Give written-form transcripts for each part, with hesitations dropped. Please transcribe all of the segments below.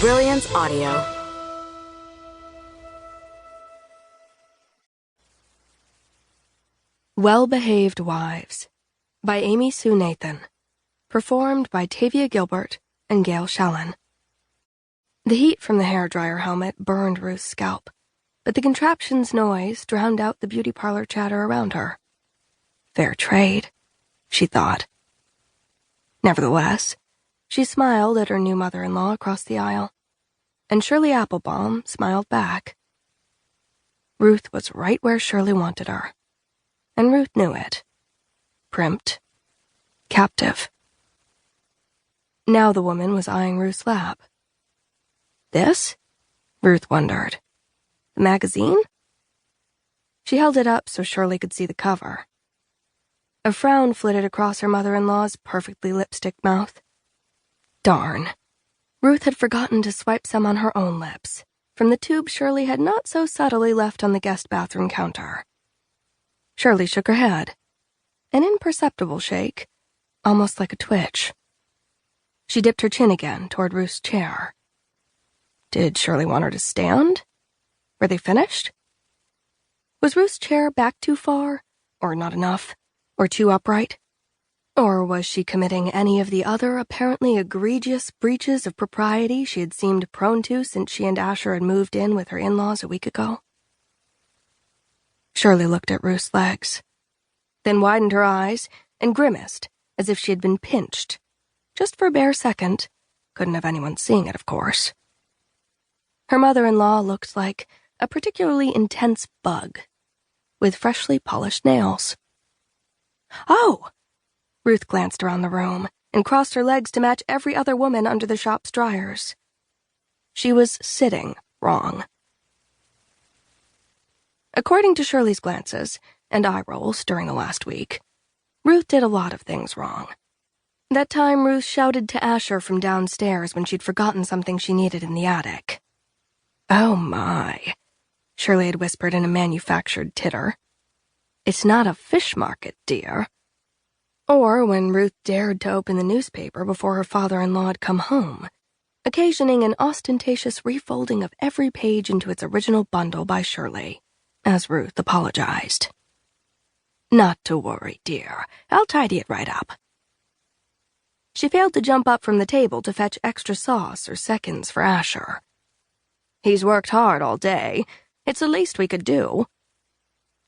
Brilliance Audio. Well-Behaved Wives by Amy Sue Nathan. Performed by Tavia Gilbert and Gail Shallon. The heat from the hairdryer helmet burned Ruth's scalp, but the contraption's noise drowned out the beauty parlor chatter around her. Fair trade, she thought. Nevertheless, she smiled at her new mother-in-law across the aisle, and Shirley Appelbaum smiled back. Ruth was right where Shirley wanted her, and Ruth knew it. Primped. Captive. Now the woman was eyeing Ruth's lap. This? Ruth wondered. The magazine? She held it up so Shirley could see the cover. A frown flitted across her mother-in-law's perfectly lipstick mouth. Darn. Ruth had forgotten to swipe some on her own lips, from the tube Shirley had not so subtly left on the guest bathroom counter. Shirley shook her head. An imperceptible shake, almost like a twitch. She dipped her chin again toward Ruth's chair. Did Shirley want her to stand? Were they finished? Was Ruth's chair back too far, or not enough, or too upright? Or was she committing any of the other apparently egregious breaches of propriety she had seemed prone to since she and Asher had moved in with her in-laws a week ago? Shirley looked at Ruth's legs, then widened her eyes and grimaced as if she had been pinched. Just for a bare second. Couldn't have anyone seeing it, of course. Her mother-in-law looked like a particularly intense bug, with freshly polished nails. Oh! Ruth glanced around the room and crossed her legs to match every other woman under the shop's dryers. She was sitting wrong. According to Shirley's glances and eye rolls during the last week, Ruth did a lot of things wrong. That time Ruth shouted to Asher from downstairs when she'd forgotten something she needed in the attic. Oh my, Shirley had whispered in a manufactured titter. It's not a fish market, dear. Or when Ruth dared to open the newspaper before her father-in-law had come home, occasioning an ostentatious refolding of every page into its original bundle by Shirley, as Ruth apologized. Not to worry, dear. I'll tidy it right up. She failed to jump up from the table to fetch extra sauce or seconds for Asher. He's worked hard all day. It's the least we could do.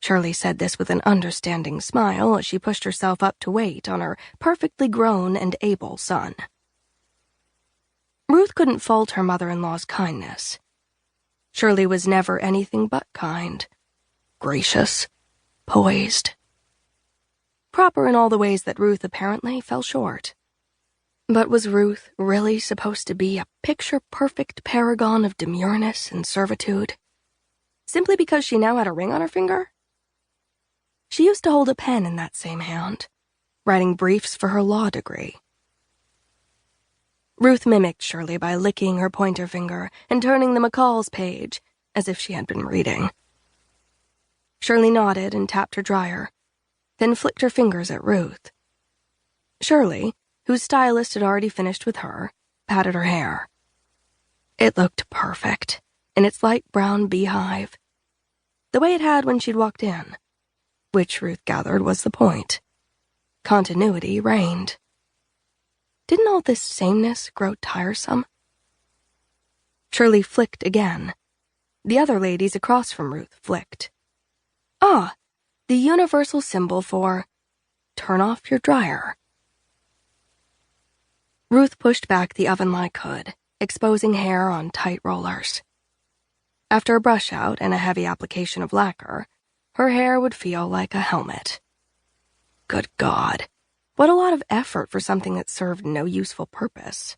Shirley said this with an understanding smile as she pushed herself up to wait on her perfectly grown and able son. Ruth couldn't fault her mother-in-law's kindness. Shirley was never anything but kind, gracious, poised. Proper in all the ways that Ruth apparently fell short. But was Ruth really supposed to be a picture-perfect paragon of demureness and servitude? Simply because she now had a ring on her finger? She used to hold a pen in that same hand, writing briefs for her law degree. Ruth mimicked Shirley by licking her pointer finger and turning the McCall's page, as if she had been reading. Shirley nodded and tapped her dryer, then flicked her fingers at Ruth. Shirley, whose stylist had already finished with her, patted her hair. It looked perfect, in its light brown beehive, the way it had when she'd walked in, which Ruth gathered was the point. Continuity reigned. Didn't all this sameness grow tiresome? Shirley flicked again. The other ladies across from Ruth flicked. Ah, the universal symbol for turn off your dryer. Ruth pushed back the oven-like hood, exposing hair on tight rollers. After a brush-out and a heavy application of lacquer, her hair would feel like a helmet. Good God, what a lot of effort for something that served no useful purpose.